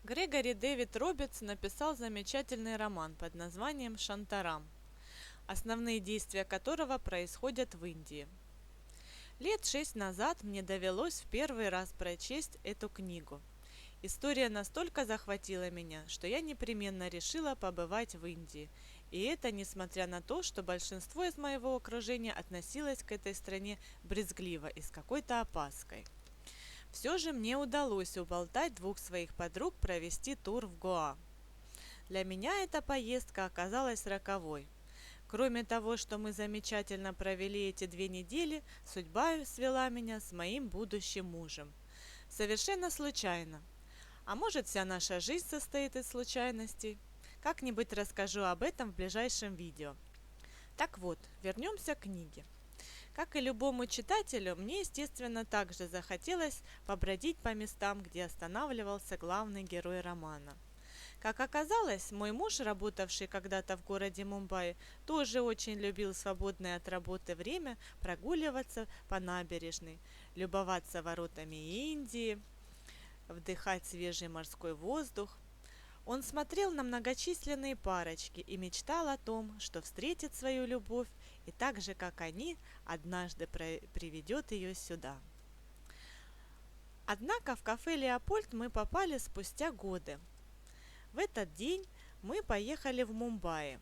Грегори Дэвид Робертс написал замечательный роман под названием «Шантарам», основные действия которого происходят в Индии. Лет 6 назад мне довелось в первый раз прочесть эту книгу. История настолько захватила меня, что я непременно решила побывать в Индии, и это несмотря на то, что большинство из моего окружения относилось к этой стране брезгливо и с какой-то опаской. Все же мне удалось уболтать двух своих подруг провести тур в Гоа. Для меня эта поездка оказалась роковой. Кроме того, что мы замечательно провели эти 2 недели, судьба свела меня с моим будущим мужем. Совершенно случайно. А может, вся наша жизнь состоит из случайностей? Как-нибудь расскажу об этом в ближайшем видео. Так вот, вернемся к книге. Как и любому читателю, мне, естественно, также захотелось побродить по местам, где останавливался главный герой романа. Как оказалось, мой муж, работавший когда-то в городе Мумбаи, тоже очень любил свободное от работы время прогуливаться по набережной, любоваться воротами Индии, вдыхать свежий морской воздух. Он смотрел на многочисленные парочки и мечтал о том, что встретит свою любовь и так же, как они, однажды приведет ее сюда. Однако в кафе «Леопольд» мы попали спустя годы. В этот день мы поехали в Мумбаи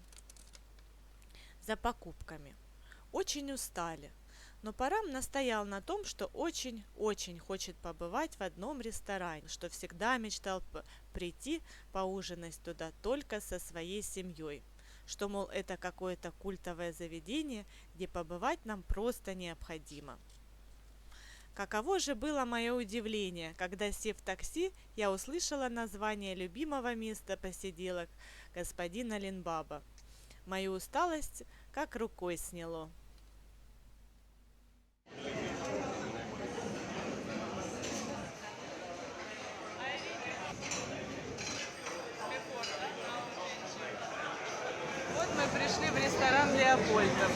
за покупками. Очень устали, но Парам настоял на том, что очень-очень хочет побывать в одном ресторане, что всегда мечтал прийти поужинать туда только со своей семьей, что, мол, это какое-то культовое заведение, где побывать нам просто необходимо. Каково же было мое удивление, когда, сев в такси, я услышала название любимого места посиделок господина Линбаба. Мою усталость как рукой сняло. Вот мы пришли в ресторан «Леопольда».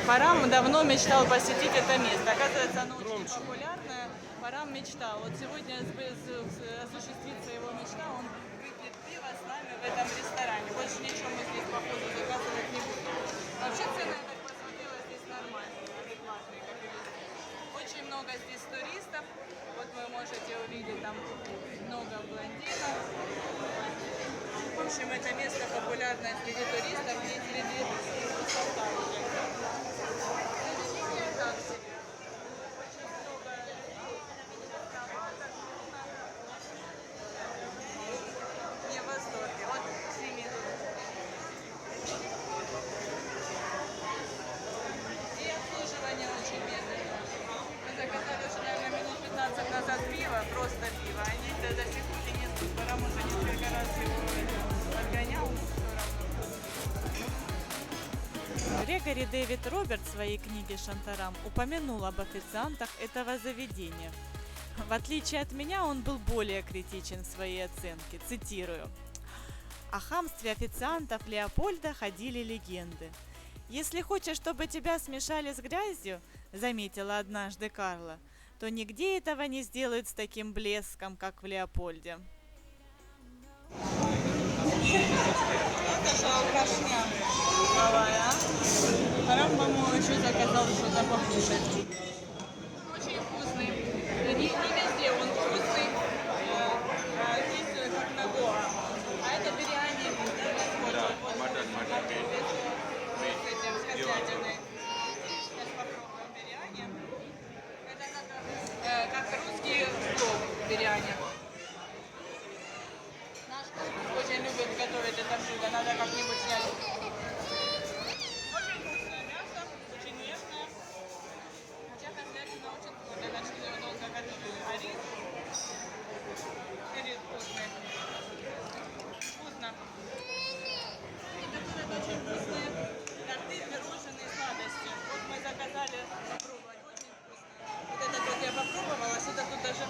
Парам давно мечтал посетить это место. Оказывается, оно очень популярное. Парам мечтал. Вот сегодня осуществится его мечта, он выпьет пиво с нами в этом ресторане. Больше ничего мы здесь, походу, заказывать не будем. Вообще цены, я так посмотрела, здесь нормальные, адекватные, как и везде. Очень много здесь туристов. Вот вы можете увидеть там много блондинов. В общем, это место популярное среди туристов и среди туристов. Не в восторге. Вот сними тут. И обслуживание очень медленное. Мы заказали уже, наверное, минут 15 назад пиво, просто пиво. Они до сих пор не несут. Парам уже несколько раз его подгонял, но все равно. Грегори Дэвид Робертс в своей книге «Шантарам» упомянул об официантах этого заведения. В отличие от меня, он был более критичен в своей оценке. Цитирую. «О хамстве официантов Леопольда ходили легенды. Если хочешь, чтобы тебя смешали с грязью, заметила однажды Карла, то нигде этого не сделают с таким блеском, как в Леопольде». Это же алкашня. Давай, а? Парам, по-моему, еще заказал что-то покушать. Очень вкусный. Не везде он вкусный. Здесь как на Гоа. А это бириани. С этим, с говядиной. Сейчас попробуем бириани. Это как русский плов бириани. Наш очень любит готовить это блюдо. Надо как-нибудь снять. Очень вкусное мясо, очень нежное. Хотя говядина очень вкусная. Значит, ее долго готовили. А рис вкусный. Вкусно. И готовят очень вкусные торты, пирожные, сладости. Вот мы заказали попробовать. Очень вкусно. Вот этот вот я попробовала. Что-то тут даже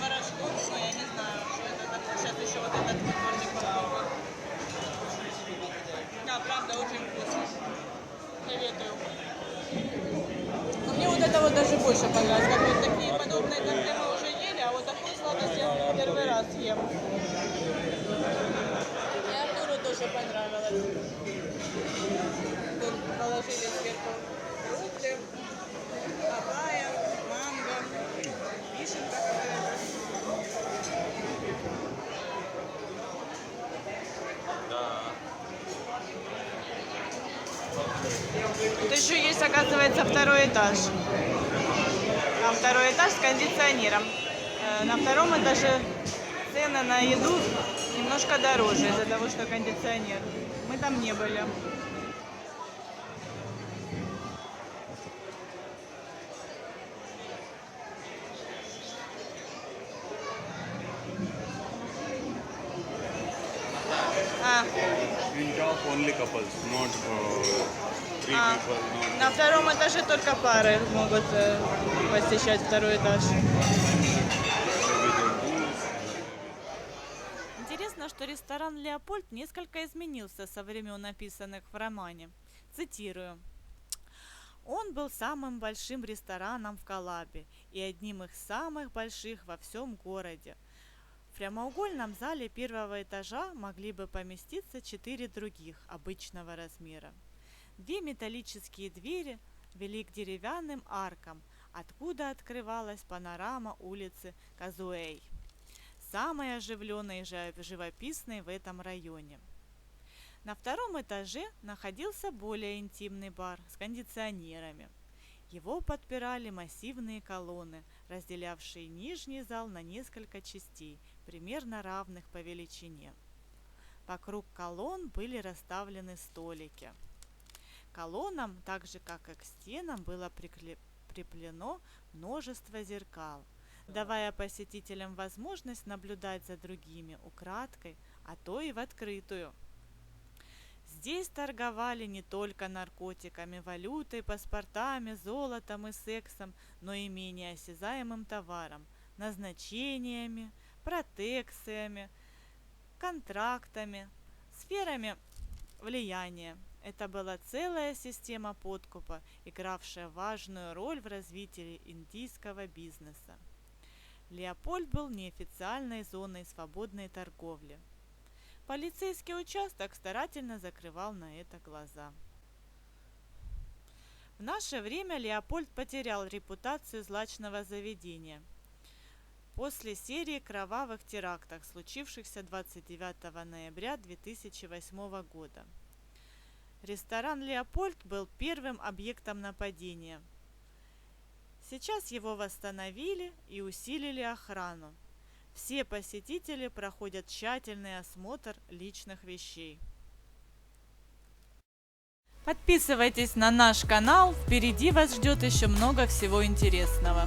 порошок. Но я не знаю, что это такое. Сейчас еще вот этот тортик попробую. Да, правда, очень вкусно. Советую. Но мне вот это вот даже больше понравилось. Как вот такие подобные торты мы уже ели, а вот такую сладость я первый раз ем. съем. И Артуру тоже понравилось. Тут положили сверху фрукты, папайя, манго, вишенка какая-то. Тут еще есть, оказывается, второй этаж. Там второй этаж с кондиционером. На втором этаже цены на еду немножко дороже из-за того, что кондиционер. Мы там не были. In top only couples, not three people. Not На втором этаже только пары могут посещать второй этаж. Интересно, что ресторан «Леопольд» несколько изменился со времен, описанных в романе. Цитирую. Он был самым большим рестораном в Калабе и одним из самых больших во всем городе. В прямоугольном зале первого этажа могли бы поместиться 4 других обычного размера. 2 металлические двери вели к деревянным аркам, откуда открывалась панорама улицы Казуэй, самой оживленной и живописной в этом районе. На втором этаже находился более интимный бар с кондиционерами. Его подпирали массивные колонны, разделявшие нижний зал на несколько частей, примерно равных по величине. Вокруг колонн были расставлены столики. К колоннам, так же как и к стенам, было прикреплено множество зеркал, давая посетителям возможность наблюдать за другими украдкой, а то и в открытую. Здесь торговали не только наркотиками, валютой, паспортами, золотом и сексом, но и менее осязаемым товаром, назначениями, протекциями, контрактами, сферами влияния. Это была целая система подкупа, игравшая важную роль в развитии индийского бизнеса. Леопольд был неофициальной зоной свободной торговли. Полицейский участок старательно закрывал на это глаза. В наше время Леопольд потерял репутацию злачного заведения после серии кровавых терактов, случившихся 29 ноября 2008 года. Ресторан «Леопольд» был первым объектом нападения. Сейчас его восстановили и усилили охрану. Все посетители проходят тщательный осмотр личных вещей. Подписывайтесь на наш канал, впереди вас ждет еще много всего интересного.